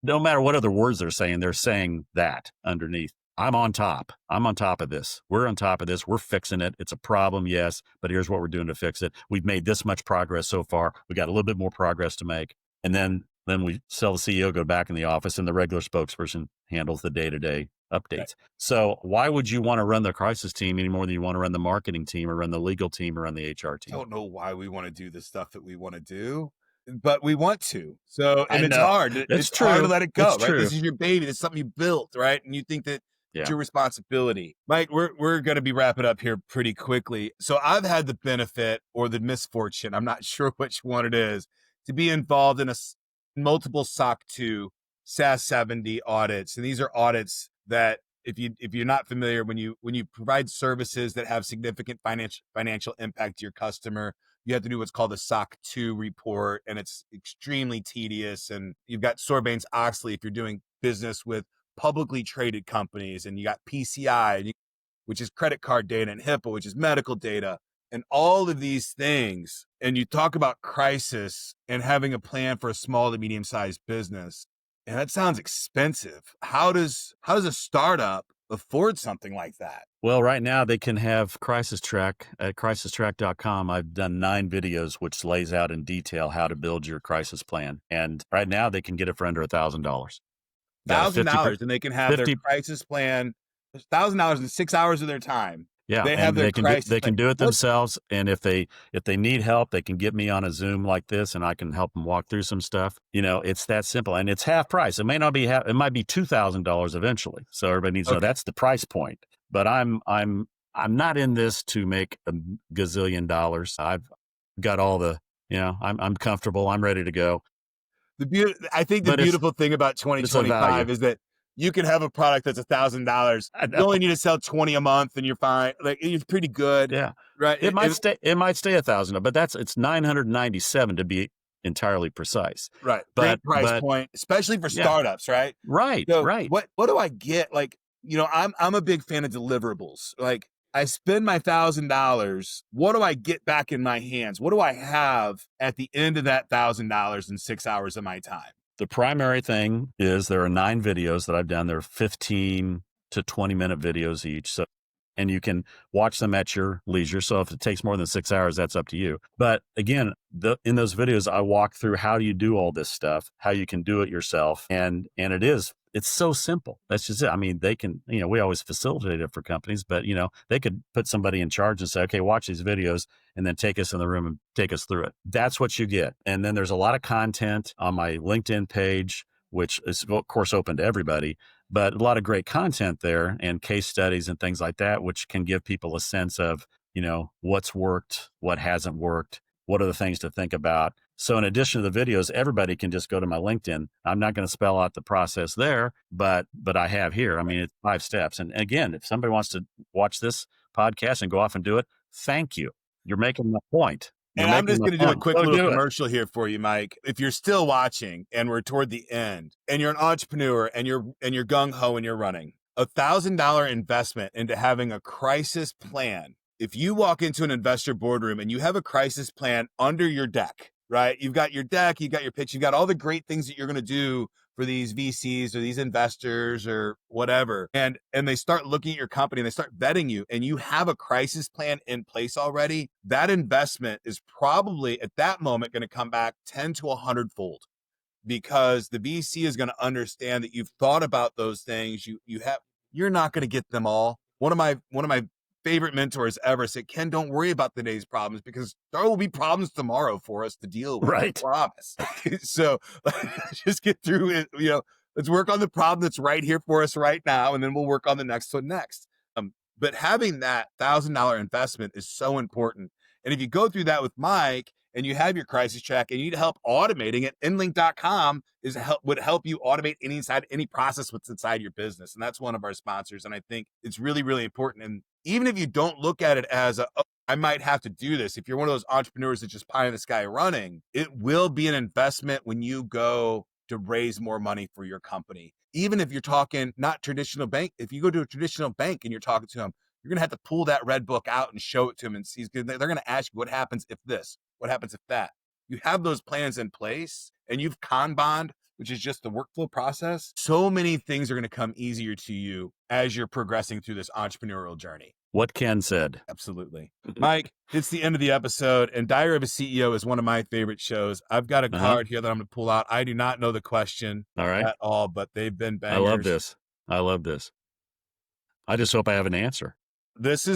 no matter what other words they're saying that underneath. I'm on top. I'm on top of this. We're on top of this. We're fixing it. It's a problem, yes, but here's what we're doing to fix it. We've made this much progress so far. We got a little bit more progress to make. And then Then we sell the CEO, go back in the office, and the regular spokesperson handles the day-to-day updates. Right. So why would you want to run the crisis team any more than you want to run the marketing team or run the legal team or run the HR I team? don't know why we want to do the stuff that we want to do, but we want to. So, and I it's know. hard. It's It's hard to true. let it go, It's right? true. This is your baby. It's something you built, right? And you think that it's Yeah. your responsibility. Mike, we're going to be wrapping up here pretty quickly. So I've had the benefit or the misfortune, I'm not sure which one it is, to be involved in multiple SOC 2 SAS 70 audits. And these are audits that if you're not familiar, when you provide services that have significant financial impact to your customer, you have to do what's called a SOC 2 report, and it's extremely tedious. And you've got Sarbanes-Oxley if you're doing business with publicly traded companies, and you got PCI, which is credit card data, and HIPAA, which is medical data, and all of these things. And you talk about crisis and having a plan for a small to medium-sized business. And that sounds expensive. How does a startup afford something like that? Well, right now they can have Crisis Track at crisistrack.com. I've done 9 videos, which lays out in detail how to build your crisis plan. And right now they can get it for under $1,000. $1,000, and they can have their crisis plan. $1,000 in 6 hours of their time. Yeah, they have their crisis. They can do it themselves, and if they need help, they can get me on a Zoom like this, and I can help them walk through some stuff. It's that simple, and it's half price. It may not be half. It might be $2,000 eventually. So everybody needs to know that's the price point. But I'm not in this to make a gazillion dollars. I've got all the I'm comfortable. I'm ready to go. I think the beautiful thing about 2025 is that you can have a product that's $1,000. You only need to sell 20 a month, and you're fine. Like, it's pretty good. Yeah, right. It might stay $1,000, but it's $997 to be entirely precise. Right. Great price point, especially for startups. Right. Right. So right. What do I get? Like, I'm a big fan of deliverables. Like, I spend my $1,000. What do I get back in my hands? What do I have at the end of that $1,000 in 6 hours of my time? The primary thing is there are 9 videos that I've done. They're 15 to 20-minute videos each. So, and you can watch them at your leisure. So if it takes more than 6 hours, that's up to you. But again, in those videos, I walk through how you do all this stuff, how you can do it yourself. And it's so simple. That's just it. I mean, they can, we always facilitate it for companies, but they could put somebody in charge and say, okay, watch these videos and then take us in the room and take us through it. That's what you get. And then there's a lot of content on my LinkedIn page, which is of course open to everybody, but a lot of great content there and case studies and things like that, which can give people a sense of, what's worked, what hasn't worked, what are the things to think about. So in addition to the videos, everybody can just go to my LinkedIn. I'm not going to spell out the process there, but I have here. I mean, it's 5 steps. And again, if somebody wants to watch this podcast and go off and do it, thank you. You're making the point. And I'm just going to do a quick little commercial here for you, Mike. If you're still watching and we're toward the end and you're an entrepreneur and you're gung-ho and you're running, $1,000 investment into having a crisis plan. If you walk into an investor boardroom and you have a crisis plan under your deck, right? You've got your deck, you've got your pitch, you've got all the great things that you're going to do for these VCs or these investors or whatever. And they start looking at your company and they start vetting you and you have a crisis plan in place already. That investment is probably at that moment going to come back 10 to 100 fold because the VC is going to understand that you've thought about those things. You're not going to get them all. One of my favorite mentors ever said, Ken, don't worry about today's problems because there will be problems tomorrow for us to deal with. Right. I promise. So just get through it. Let's work on the problem that's right here for us right now. And then we'll work on the next one next. But having that $1,000 investment is so important. And if you go through that with Mike and you have your crisis track and you need help automating it, inlink.com would help you automate any process what's inside your business. And that's one of our sponsors. And I think it's really, really important. And even if you don't look at it as I might have to do this. If you're one of those entrepreneurs that's just pie in the sky running, it will be an investment when you go to raise more money for your company. Even if you're talking not traditional bank, if you go to a traditional bank and you're talking to them, you're going to have to pull that red book out and show it to them and see. They're going to ask you what happens if this, what happens if that. You have those plans in place and you've Kanban, which is just the workflow process. So many things are going to come easier to you as you're progressing through this entrepreneurial journey. What Ken said. Absolutely. Mike, it's the end of the episode, and Diary of a CEO is one of my favorite shows. I've got a card here that I'm going to pull out. I do not know the question All right. at all, but they've been I love bangers. this. I just hope I have an answer. This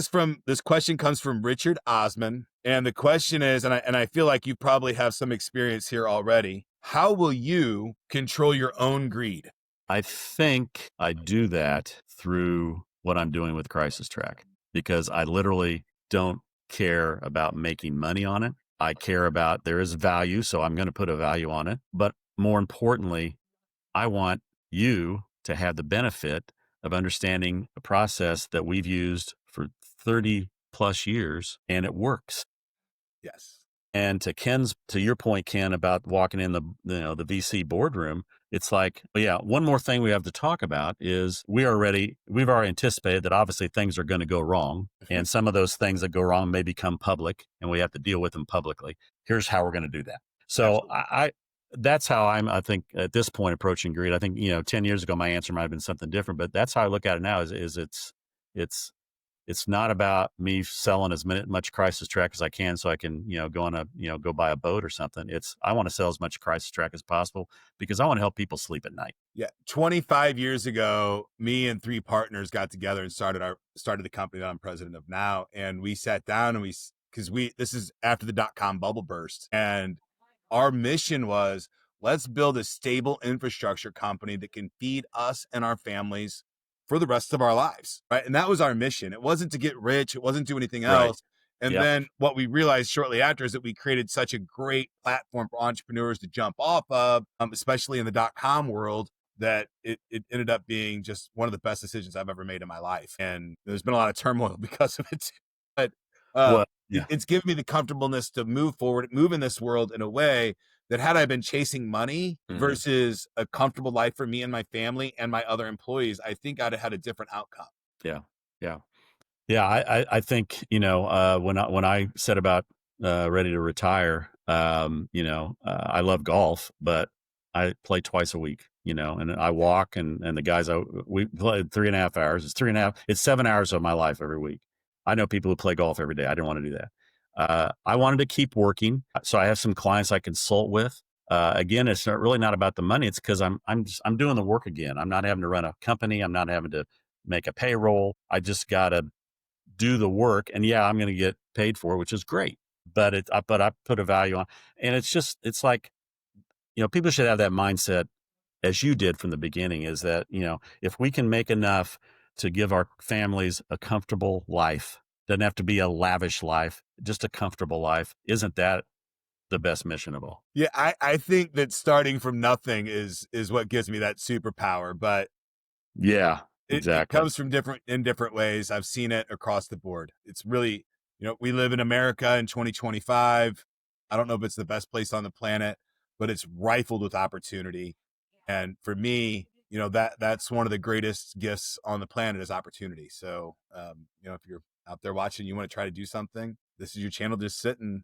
question comes from Richard Osman, and the question is, and I feel like you probably have some experience here already. How will you control your own greed? I think I do that through what I'm doing with Crisis Track, because I literally don't care about making money on it. I care about there is value, so I'm going to put a value on it. But more importantly, I want you to have the benefit of understanding a process that we've used for 30 plus years, and it works. Yes. And to your point, Ken, about walking in the VC boardroom, it's like, yeah, one more thing we have to talk about is we've already anticipated that obviously things are going to go wrong. And some of those things that go wrong may become public and we have to deal with them publicly. Here's how we're going to do that. So that's how I think at this point approaching greed. I think, 10 years ago, my answer might've been something different, but that's how I look at it now is it's not about me selling as much Crisis Track as I can so I can, go buy a boat or something. I want to sell as much Crisis Track as possible because I want to help people sleep at night. Yeah. 25 years ago, me and 3 partners got together and started the company that I'm president of now. And we sat down and this is after the .com bubble burst. And our mission was, let's build a stable infrastructure company that can feed us and our families for the rest of our lives, right? And that was our mission. It wasn't to get rich. It wasn't to do anything else. And then what we realized shortly after is that we created such a great platform for entrepreneurs to jump off of, especially in the .com world, that it ended up being just one of the best decisions I've ever made in my life. And there's been a lot of turmoil because of it. But it's given me the comfortableness to move forward, move in this world in a way that had I been chasing money versus a comfortable life for me and my family and my other employees, I think I'd have had a different outcome. Yeah. I think, when I said about ready to retire, I love golf, but I play twice a week, and I walk and the guys, we played 3.5 hours. It's 7 hours of my life every week. I know people who play golf every day. I didn't want to do that. I wanted to keep working. So I have some clients I consult with. Again, it's really not about the money. It's because I'm doing the work again. I'm not having to run a company. I'm not having to make a payroll. I just got to do the work. And yeah, I'm going to get paid for it, which is great. But I put a value on, and it's like, people should have that mindset as you did from the beginning, is that, if we can make enough to give our families a comfortable life, doesn't have to be a lavish life, just a comfortable life. Isn't that the best mission of all? Yeah, I think that starting from nothing is what gives me that superpower. But yeah, exactly. It comes from different ways. I've seen it across the board. It's really, we live in America in 2025. I don't know if it's the best place on the planet, but it's rifled with opportunity. And for me, that's one of the greatest gifts on the planet is opportunity. So, if you're out there watching, you want to try to do something, this is your channel. Just sit and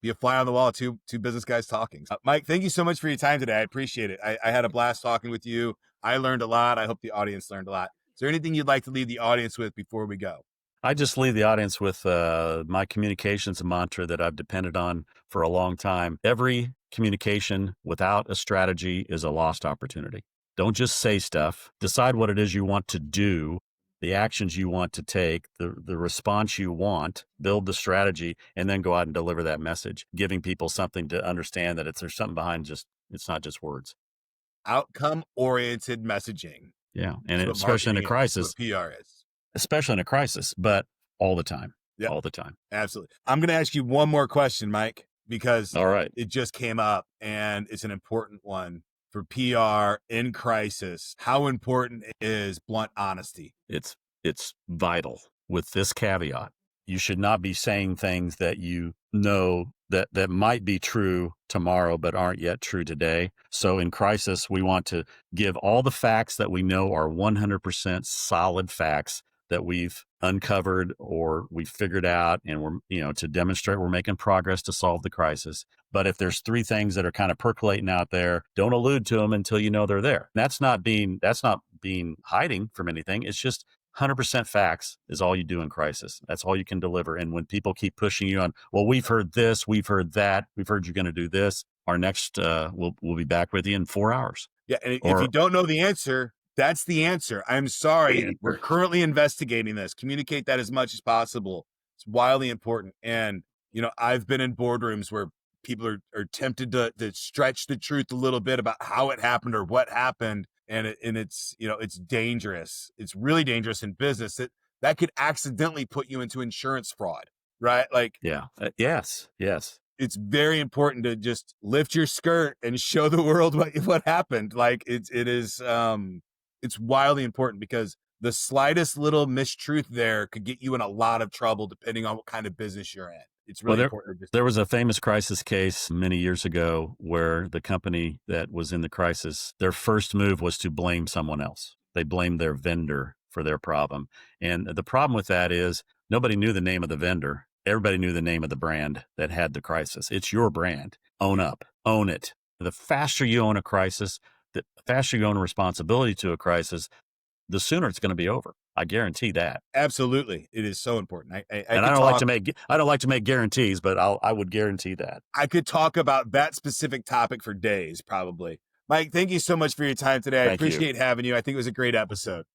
be a fly on the wall. Two business guys talking. Mike, thank you so much for your time today. I appreciate it. I had a blast talking with you. I learned a lot. I hope the audience learned a lot. Is there anything you'd like to leave the audience with before we go? I just leave the audience with my communications mantra that I've depended on for a long time. Every communication without a strategy is a lost opportunity. Don't just say stuff. Decide what it is you want to do, the actions you want to take, the response you want, build the strategy, and then go out and deliver that message, giving people something to understand that there's something behind it's not just words. Outcome-oriented messaging. Yeah, and especially in a crisis. PR is. Especially in a crisis, but all the time. Yep. All the time. Absolutely. I'm going to ask you one more question, Mike, because all right, it just came up and it's an important one for PR in crisis. How important is blunt honesty? It's vital. With this caveat, you should not be saying things that you know that might be true tomorrow, but aren't yet true today. So in crisis, we want to give all the facts that we know are 100% solid facts that we've uncovered or we figured out, and we're, to demonstrate we're making progress to solve the crisis. But if there's 3 things that are kind of percolating out there, don't allude to them until you know they're there. That's not being hiding from anything. It's just 100% facts is all you do in crisis. That's all you can deliver. And when people keep pushing you on, well, we've heard this, we've heard that, we've heard you're going to do this. Our next, we'll be back with you in 4 hours. Yeah, and if you don't know the answer, that's the answer. I'm sorry. We're currently investigating this. Communicate that as much as possible. It's wildly important. And, I've been in boardrooms where people are tempted to stretch the truth a little bit about how it happened or what happened. And it's, it's dangerous. It's really dangerous in business. That could accidentally put you into insurance fraud, right? Like, yeah. Yes. It's very important to just lift your skirt and show the world what happened. Like it's wildly important because the slightest little mistruth there could get you in a lot of trouble depending on what kind of business you're in. It's really important. There was a famous crisis case many years ago where the company that was in the crisis, their first move was to blame someone else. They blamed their vendor for their problem. And the problem with that is nobody knew the name of the vendor. Everybody knew the name of the brand that had the crisis. It's your brand. Own up. Own it. The faster you own a crisis, the faster you own a responsibility to a crisis, the sooner it's going to be over. I guarantee that. Absolutely. It is so important. I don't like to make guarantees, but I would guarantee that. I could talk about that specific topic for days, probably. Mike, thank you so much for your time today. I appreciate having you. I think it was a great episode.